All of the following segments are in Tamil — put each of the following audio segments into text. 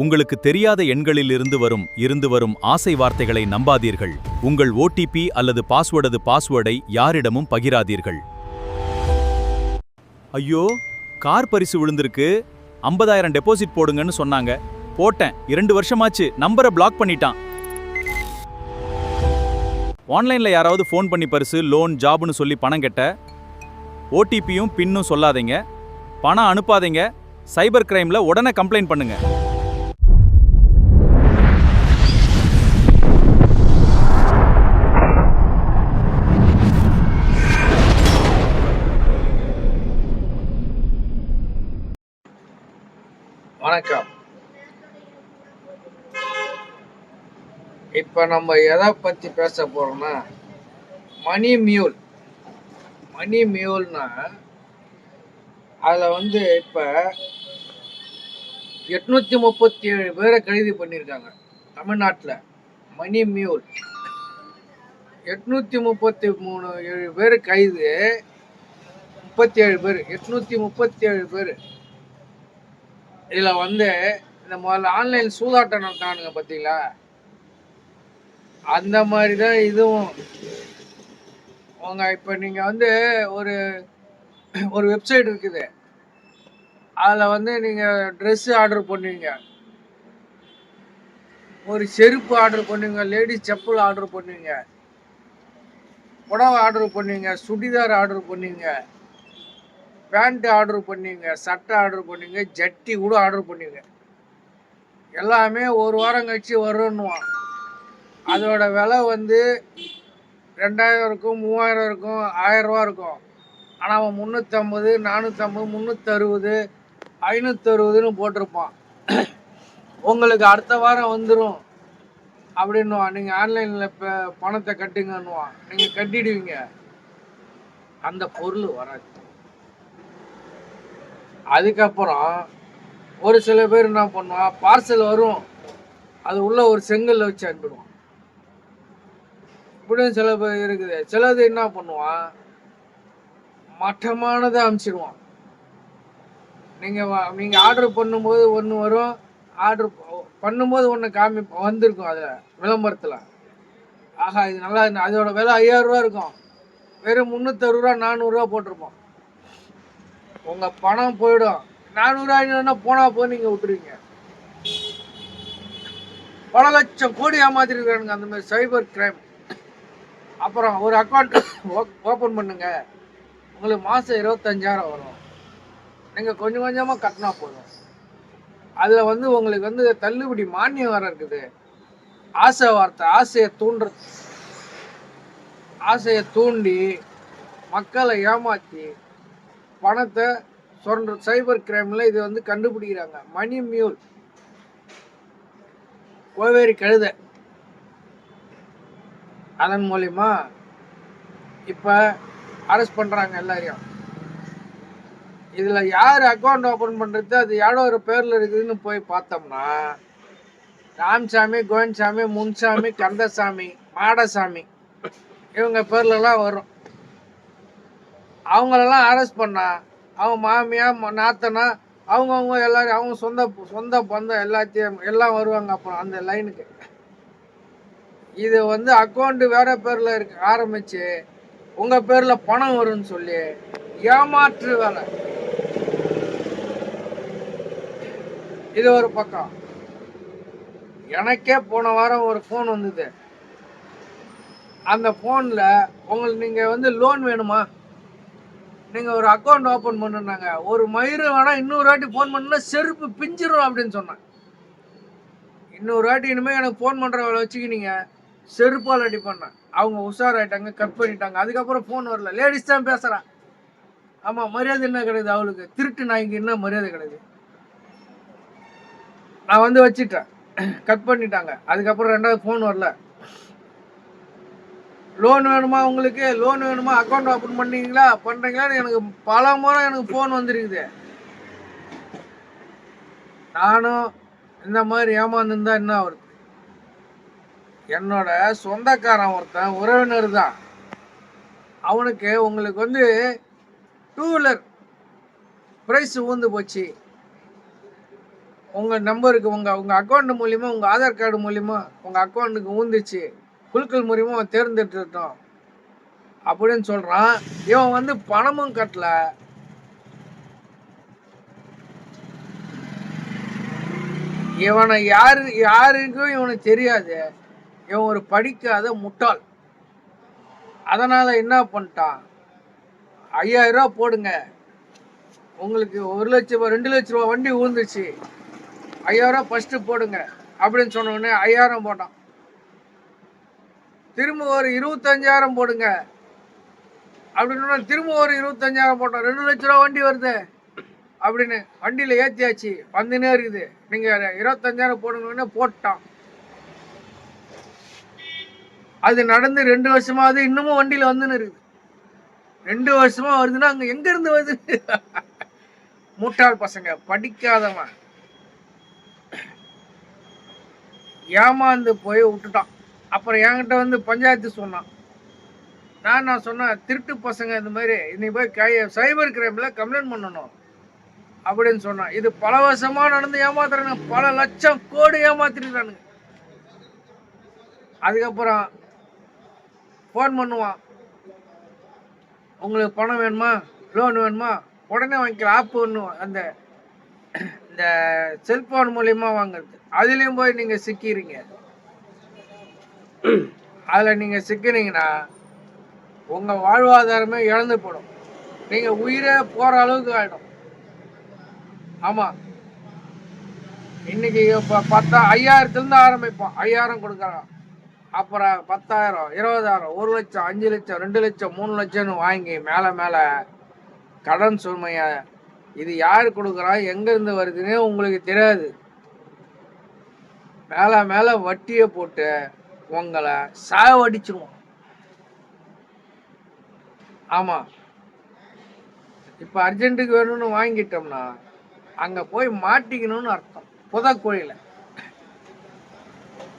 உங்களுக்கு தெரியாத எண்களில் இருந்து வரும் ஆசை வார்த்தைகளை நம்பாதீர்கள். உங்கள் ஓடிபி அல்லது பாஸ்வேர்டை யாரிடமும் பகிராதீர்கள். ஐயோ, கார் பரிசு விழுந்திருக்கு. 50,000 டெபாசிட் போடுங்கன்னு சொன்னாங்க. போட்டேன். 2 வருஷமாச்சு. நம்பரை பிளாக் பண்ணிட்டான். ஆன்லைன்ல யாராவது ஃபோன் பண்ணி பரிசு, லோன், ஜாப்னு சொல்லி பணம் கெட்ட ஓடிபியும் பின்னும் சொல்லாதீங்க. பணம் அனுப்பாதீங்க. சைபர் கிரைம்ல உடனே கம்ப்ளைண்ட் பண்ணுங்க. வணக்கம். இப்ப நம்ம எதை பத்தி பேச போறோம்னா மணி மியூல்னா அதுல இப்ப 837 பேரை கைது பண்ணியிருக்காங்க தமிழ்நாட்டில். மணி மியூல் 837 பேர் கைது, 37 பேர் 837 பேர். இதுல இந்த முதல்ல ஆன்லைன் சூதாட்டம் நடத்தானுங்க பார்த்தீங்களா, அந்த மாதிரி தான் இதுவும். இப்போ நீங்கள் ஒரு ஒரு வெப்சைட் இருக்குது, அதில் நீங்கள் ட்ரெஸ்ஸு ஆர்டர் பண்ணுவீங்க, ஒரு செருப்பு ஆர்டர் பண்ணுவீங்க, லேடிஸ் செப்பல் ஆர்டர் பண்ணுவீங்க, புடவை ஆர்டர் பண்ணுவீங்க, சுடிதார் ஆர்டர் பண்ணுவீங்க, பேண்ட் ஆர்டர் பண்ணுவீங்க, சட்டை ஆர்டர் பண்ணுவீங்க, ஜட்டி கூட ஆர்டர் பண்ணுவீங்க. எல்லாமே ஒரு வாரம் கழிச்சு வரும்னுவான். அதோட விலை 2000 இருக்கும், 3000 இருக்கும், 1000 ரூபா இருக்கும். ஆனால் அவன் 350, 450, 360, 560ன்னு போட்டிருப்பான். உங்களுக்கு அடுத்த வாரம் வந்துடும் அப்படின்னுவான். நீங்கள் ஆன்லைனில் இப்போ பணத்தை கட்டுங்கன்னுவான். நீங்கள் கட்டிடுவீங்க, அந்த பொருள் வராது. அதுக்கப்புறம் ஒரு சில பேர் என்ன பண்ணுவான், பார்சல் வரும், அது உள்ள ஒரு செங்கல்ல வச்சு அனுப்பிடுவான். இப்படியும் சில பேர் இருக்குது. சிலது என்ன பண்ணுவான், மட்டமானதை அனுப்பிச்சிடுவான். நீங்கள் ஆர்டர் பண்ணும்போது ஒன்று வரும், ஆர்டர் பண்ணும்போது ஒன்று வந்திருக்கும் அதில் விளம்பரத்தில். ஆகா இது நல்லா, அதோட விலை 5000 ரூபா இருக்கும், வெறும் 360 ரூபா 400 ரூபா போட்டிருப்போம். உங்கள் பணம் போயிடும். 400 500 போனால் போய் நீங்கள் விட்டுருவீங்க. பல லட்சம் கோடி ஏமாத்திருக்கானுங்க அந்த மாதிரி சைபர் கிரைம். அப்புறம் ஒரு அக்கௌண்ட் ஓப்பன் பண்ணுங்க, உங்களுக்கு மாதம் 25,000 வரும், நீங்கள் கொஞ்சம் கொஞ்சமாக கட்டினா போதும். அதில் உங்களுக்கு தள்ளுபடி மானியம் வர இருக்குது. ஆசை வார்த்தை, ஆசையை தூண்டி மக்களை ஏமாற்றி பணத்தை சொல்ற சைபர் கிரைமில் இது கண்டுபிடிக்கிறாங்க. மணி மியூல், கோவேரி கழுதை. அதன் மூலிமா இப்போ அரெஸ்ட் பண்ணுறாங்க எல்லாரையும். இதில் யார் அக்கௌண்ட் ஓப்பன் பண்ணுறது, அது யாரோ ஒரு பேரில் இருக்குதுன்னு போய் பார்த்தோம்னா ராமசாமி, கோவிந்தசாமி, முன்சாமி, கந்தசாமி, மாடசாமி, இவங்க பேர்லலாம் வரும். அவங்களெல்லாம் அரெஸ்ட் பண்ணா அவங்க மாமியா, நாத்தனா, அவங்கவுங்க எல்லாரும் அவங்க சொந்த பந்தம் எல்லாம் வருவாங்க. அப்புறம் அந்த லைனுக்கு இது அக்கௌண்ட் வேற பேர்ல இருக்கு ஆரம்பிச்சு உங்க பேர்ல பணம் வரும்னு சொல்லி ஏமாற்று வேலை. இது ஒரு பக்கம். எனக்கே போன வாரம் ஒரு ஃபோன் வந்தது. அந்த ஃபோனில் உங்களுக்கு நீங்கள் லோன் வேணுமா, நீங்கள் ஒரு அக்கௌண்ட் ஓப்பன் பண்ணுனாங்க, ஒரு மயிறு வேணால் இன்னொரு வாட்டி ஃபோன் பண்ணா செருப்பு பிஞ்சிரும் அப்படின்னு சொன்னேன். இன்னொரு வாட்டி இனிமேல் எனக்கு ஃபோன் பண்ணுற வேலை வச்சுக்கினீங்க, செருப்பால் அடி பண்ணேன். அவங்க உஷாராயிட்டாங்க, கட் பண்ணிட்டாங்க. அதுக்கப்புறம் ஃபோன் வரல. லேடிஸ் தான் பேசுகிறான். ஆமாம், மரியாதை என்ன கிடையாது அவளுக்கு? திருட்டு நாய்க்கு என்ன மரியாதை கிடையாது? நான் வச்சிட்டேன், கட் பண்ணிட்டாங்க. அதுக்கப்புறம் 2வது ஃபோன் வரல. லோன் வேணுமா, உங்களுக்கு லோன் வேணுமா, அக்கௌண்ட் ஓப்பன் பண்ணுறீங்களான்னு எனக்கு பல முறை எனக்கு ஃபோன் வந்துருக்குது. நானும் இந்த மாதிரி ஏமாந்துருந்தா என்ன வருது? என்னோட சொந்தக்காரன் ஒருத்தன், உறவினர் தான், அவனுக்கு உங்களுக்கு 2 வீலர் ப்ரைஸ் ஊந்து போச்சு, உங்கள் நம்பருக்கு உங்கள் அக்கௌண்ட் மூலிமா, உங்கள் ஆதார் கார்டு மூலிமா உங்கள் அக்கௌண்ட்டுக்கு ஊந்துச்சு, குழுக்கள் மூலிமா தேர்ந்தெடுத்துட்டோம் அப்படின்னு சொல்கிறான். இவன் வந்து பணமும் கட்டல. இவனை யாருக்கும் இவனுக்கு தெரியாது. இவன் ஒரு படிக்காத முட்டாள். அதனால் என்ன பண்ணிட்டான், 5000 ரூபா போடுங்க, உங்களுக்கு 1 லட்ச ரூபா 2 லட்ச ரூபா வண்டி ஊந்துச்சு, 5000 ரூபா ஃபஸ்ட்டு போடுங்க அப்படின்னு சொன்ன உடனே 5000 போட்டான். திரும்ப ஒரு 25000 போடுங்க அப்படின்னு திரும்ப ஒரு 25000 போட்டான். 2 லட்ச ரூபா வண்டி வருது அப்படின்னு வண்டியில் ஏற்றியாச்சு, வந்துனே இருக்குது. நீங்கள் 25000 போடுங்கன்னு போட்டான். அது நடந்து 2 வருஷமா அது இன்னமும் வண்டியில் வந்துன்னு இருக்குது. 2 வருஷமா வருதுன்னா அங்கே எங்கேருந்து வருது? முட்டாள் பசங்க, படிக்காதவன், ஏமாந்து போய் விட்டுட்டான். அப்புறம் என்கிட்ட வந்து பஞ்சாயத்து சொன்னான். நான் சொன்னேன், திருட்டு பசங்க இந்த மாதிரி இன்னைக்கு போய் சைபர் கிரைமில் கம்ப்ளைண்ட் பண்ணணும் அப்படின்னு சொன்னான். இது பல வருஷமாக நடந்து ஏமாத்துறானுங்க, பல லட்சம் கோடி ஏமாத்திருக்கானுங்க. அதுக்கப்புறம் ஃபோன் பண்ணுவான், உங்களுக்கு பணம் வேணுமா, லோன் வேணுமா, உடனே வாங்கிக்கலாம். ஆப்பு ஒன்று அந்த இந்த செல்ஃபோன் மூலியமா வாங்குறது, அதுலேயும் போய் நீங்கள் சிக்கிறீங்க. அதில் நீங்கள் சிக்கினீங்கன்னா உங்கள் வாழ்வாதாரமே இழந்து போடும். நீங்கள் உயிரே போகிற அளவுக்கு ஆகிடும். ஆமாம், இன்னைக்கு இப்போ 5000லேருந்து ஆரம்பிப்போம். 5000 கொடுக்குறான், அப்புறம் 10,000, 20,000, 1 லட்சம், 5 லட்சம், 2 லட்சம், 3 லட்சம்னு வாங்கி மேலே மேலே கடன் சுமையை, இது யார் கொடுக்குறா, எங்கேருந்து வருதுன்னே உங்களுக்கு தெரியாது. மேலே மேலே வட்டியை போட்டு உங்களை சாவடிச்சிருவோம். ஆமாம், இப்போ அர்ஜென்ட்டுக்கு வேணும்னு வாங்கிட்டோம்னா அங்கே போய் மாட்டிக்கணும்னு அர்த்தம்.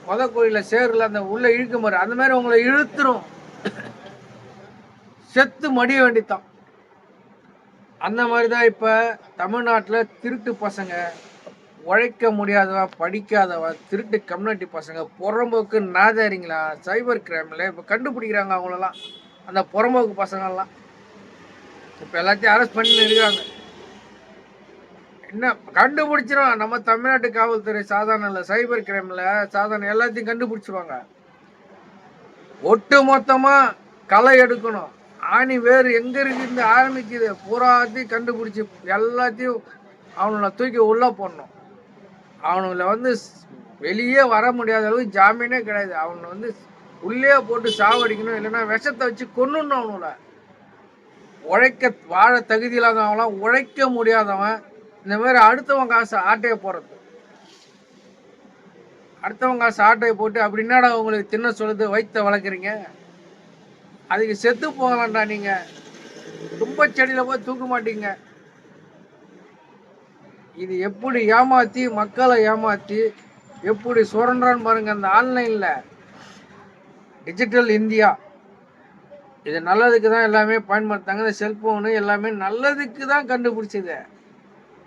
புதக்குழியில் சேரில் அந்த உள்ள இழுக்க மாதிரி அந்த மாதிரி உங்களை இழுத்துரும், செத்து மடிய வேண்டித்தான். அந்த மாதிரி தான் இப்போ தமிழ்நாட்டில் திருட்டு பசங்க, உழைக்க முடியாதவன், படிக்காதவன், திருட்டு கம்யூனிட்டி பசங்க, புறம்போக்கு நாதாரிங்களா சைபர் கிரைமில் இப்போ கண்டுபிடிக்கிறாங்க. அவங்களெல்லாம் அந்த புறம்போக்கு பசங்கள்லாம் இப்போ எல்லாத்தையும் அரெஸ்ட் பண்ணி இருக்காங்க. என்ன கண்டுபிடிச்சிடும் நம்ம தமிழ்நாட்டு காவல்துறை. சாதாரண இல்லை, சைபர் கிரைமில் சாதாரண எல்லாத்தையும் கண்டுபிடிச்சிருவாங்க. ஒட்டு மொத்தமாக களை எடுக்கணும். ஆணி வேறு எங்கே இருந்து ஆரம்பிக்குது பூராத்தையும் கண்டுபிடிச்சி எல்லாத்தையும் அவனை தூக்கி உள்ளே போடணும். அவனுங்களை வந்து வெளியே வர முடியாத அளவுக்கு ஜாமீனே கிடையாது. அவனை வந்து உள்ளே போட்டு சாவடிக்கணும், இல்லைன்னா விஷத்தை வச்சு கொன்னுடணும். அவனுல உழைக்க வாழ தகுதி இல்லாதவங்களாம், உழைக்க முடியாதவன், இந்த மாதிரி அடுத்தவன் காசு ஆட்டையை போடுறது, அடுத்தவங்க காசு ஆட்டையை போட்டு அப்படி என்னடா உங்களுக்கு தின்ன சொல்லுது, வைத்த வளர்க்குறீங்க, அதுக்கு செத்து போகலாம்டா. நீங்கள் தும்பச்செடியில் போய் தூக்க மாட்டீங்க. இது எப்படி ஏமாற்றி மக்களை ஏமாற்றி எப்படி சுரண்டான்னு பாருங்க. அந்த ஆன்லைனில் டிஜிட்டல் இந்தியா, இது நல்லதுக்கு தான் எல்லாமே பயன்படுத்தாங்க. இந்த செல்ஃபோனு எல்லாமே நல்லதுக்கு தான் கண்டுபிடிச்சது.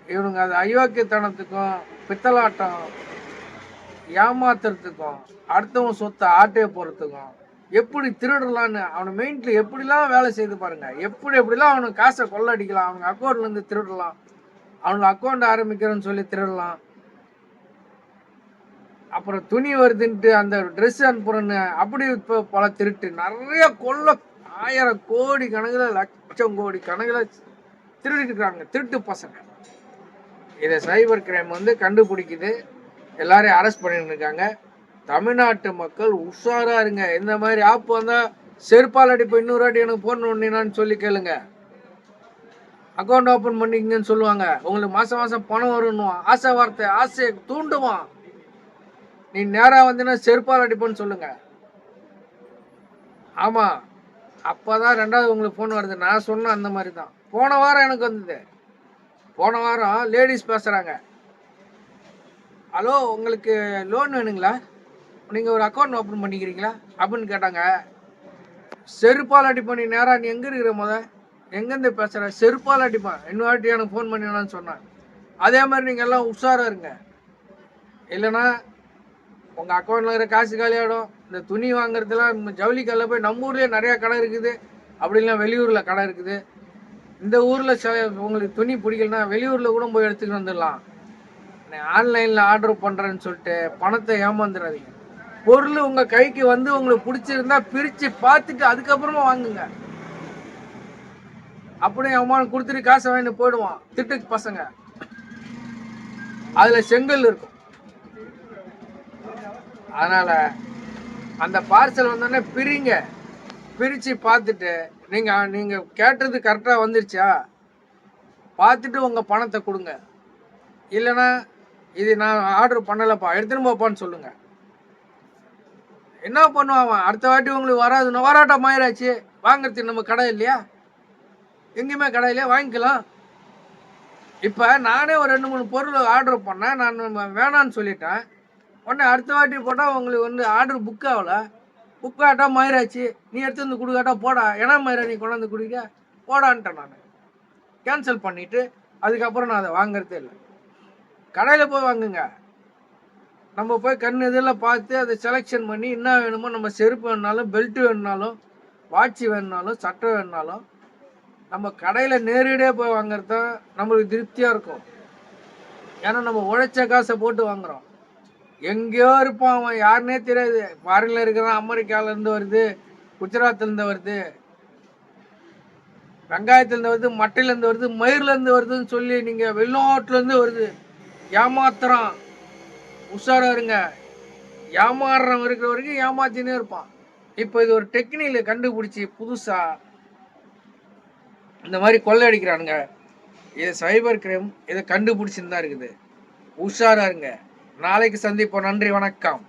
இவனுங்க அது அயோக்கியத்தனத்துக்கும் பித்தலாட்டம் ஏமாத்துறதுக்கும் அடுத்தவன் சொத்தை ஆட்டையை போகிறதுக்கும் எப்படி திருடலான்னு அவனை மெயின்ல எப்படிலாம் வேலை செய்து பாருங்க. எப்படிலாம் அவனுக்கு காசை கொள்ளடிக்கலாம், அவனுக்கு அக்கௌண்ட்லேருந்து திருடலாம், அவனுக்கு அக்கௌண்ட் ஆரம்பிக்கிறேன்னு சொல்லி திருடலாம். அப்புறம் துணி வருதுன்ட்டு அந்த ட்ரெஸ் அனுப்புறேன்னு அப்படி இப்போ பல திருட்டு நிறைய கொள்ள 1000 கோடி கணக்கில், லட்சம் கோடி கணக்கில் திருடிட்டு இருக்காங்க திருட்டு பசங்க. இதை சைபர் கிரைம் வந்து கண்டுபிடிக்குது, எல்லாரையும் அரெஸ்ட் பண்ணிட்டு இருக்காங்க. தமிழ்நாட்டு மக்கள் உஷாரா இருங்க. இந்த மாதிரி ஆப் வந்தால் செருப்பால் அடிப்போம். இன்னொரு வாட்டி எனக்கு ஃபோன் பண்ணினான்னு சொல்லி கேளுங்க. அக்கௌண்ட் ஓப்பன் பண்ணிக்கங்கன்னு சொல்லுவாங்க. உங்களுக்கு மாதம் மாதம் பணம் வரணுவான். ஆசை வார்த்தை, ஆசையை தூண்டுவான். நீ நேராக வந்தீங்கன்னா செருப்பால் அடிப்போன்னு சொல்லுங்க. ஆமாம், அப்போ தான் 2வது உங்களுக்கு ஃபோன் வருது. நான் சொன்னேன் அந்த மாதிரி தான். போன வாரம் எனக்கு வந்தது. போன வாரம் லேடிஸ் பேசுகிறாங்க. ஹலோ, உங்களுக்கு லோன் வேணுங்களா, நீங்கள் ஒரு அக்கௌண்ட் ஓப்பன் பண்ணிக்கிறீங்களா அப்படின்னு கேட்டாங்க. செருப்பால் அடிப்பேன். நீ நேராக நீ எங்கே இருக்கிற எங்கேருந்து பேசுகிற, செருப்பால் அடிப்பேன். இன்னொரு வாட்டி எனக்கு ஃபோன் பண்ணினான்னு சொன்னேன். அதே மாதிரி நீங்கள் எல்லாம் உஷாராக இருங்க. இல்லைன்னா உங்கள் அக்கௌண்ட்டில் இருக்கிற காசு காலியாகிடும். இந்த துணி வாங்குறதுலாம் ஜவுளி கடையில் போய் நம்ம ஊர்லேயே நிறையா கடை இருக்குது, அப்படிலாம் வெளியூரில் கடை இருக்குது. இந்த ஊரில் உங்களுக்கு துணி பிடிக்கலன்னா வெளியூரில் கூட போய் எடுத்துக்கிட்டு வந்துடலாம். ஆன்லைனில் ஆர்டர் பண்ணுறேன்னு சொல்லிட்டு பணத்தை ஏமாந்துடாதீங்க. பொருள் உங்கள் கைக்கு வந்து உங்களுக்கு பிடிச்சிருந்தா பிரித்து பார்த்துட்டு அதுக்கப்புறமா வாங்குங்க. அப்படியே அவமானம் கொடுத்துட்டு காசை வாங்கிட்டு போயிடுவான் திட்டுக்கு பசங்க. அதில் செங்கல் இருக்கும். அதனால் அந்த பார்சல் வந்தோடனே பிரித்து பார்த்துட்டு நீங்கள் கேட்டது கரெக்டாக வந்துருச்சா பார்த்துட்டு உங்கள் பணத்தை கொடுங்க. இல்லைன்னா இது நான் ஆர்டர் பண்ணலைப்பா எடுத்துன்னு போப்பான்னு சொல்லுங்கள். என்ன பண்ணுவான் அடுத்த வாட்டி உங்களுக்கு வராதுன்னா வராட்டா மாயிராச்சு வாங்கிறதுக்கு நம்ம கடை இல்லையா? எங்கேயுமே கடை இல்லையா? வாங்கிக்கலாம். இப்போ நானே ஒரு 2-3 பொருள் ஆர்டர் பண்ணேன், நான் வேணான்னு சொல்லிட்டேன். உடனே அடுத்த வாட்டி போட்டால் உங்களுக்கு வந்து ஆர்டர் புக் ஆகலை. புக் ஆகிட்டா மாயிராச்சு, நீ எடுத்து வந்து கொடுக்காட்டா போடா, ஏன்னா மயிரா நீ கொண்டாந்து குடிக்க போடான்ட்டேன். நான் கேன்சல் பண்ணிவிட்டு அதுக்கப்புறம் நான் அதை வாங்கிறதே இல்லை. கடையில் போய் வாங்குங்க. நம்ம போய் கண் இதெல்லாம் பார்த்து அதை செலெக்ஷன் பண்ணி என்ன வேணுமோ, நம்ம செருப்பு வேணுனாலும், பெல்ட்டு வேணுனாலும், வாட்சி வேணுனாலும், சட்டை வேணுனாலும் நம்ம கடையில் நேரடியாக போய் வாங்குறது தான் நம்மளுக்கு திருப்தியாக இருக்கும். ஏன்னா நம்ம உழைச்ச காசை போட்டு வாங்குகிறோம். எங்கேயோ இருப்பான் அவன், யாருன்னே தெரியாது. ஃபாரினில் இருக்கிறான், அமெரிக்காவிலேருந்து வருது, குஜராத்லேருந்து வருது, வெங்காயத்துலேருந்து வருது, மட்டையிலேருந்து வருது, மயிர்லேருந்து வருதுன்னு சொல்லி நீங்கள் வெளிநாட்டிலேருந்து வருது ஏமாத்துறான். உஷாராக இருங்க. ஏமாறுறவன் இருக்கிற வரைக்கும் ஏமாத்தினே இருப்பான். இப்போ இது ஒரு டெக்னிக்கை கண்டுபிடிச்சி புதுசாக இந்த மாதிரி கொள்ளை அடிக்கிறானுங்க. இது சைபர் கிரைம் இதை கண்டுபிடிச்சின்னு தான் இருக்குது. உஷாராக இருங்க. நாளைக்கு சந்திப்போம். நன்றி, வணக்கம்.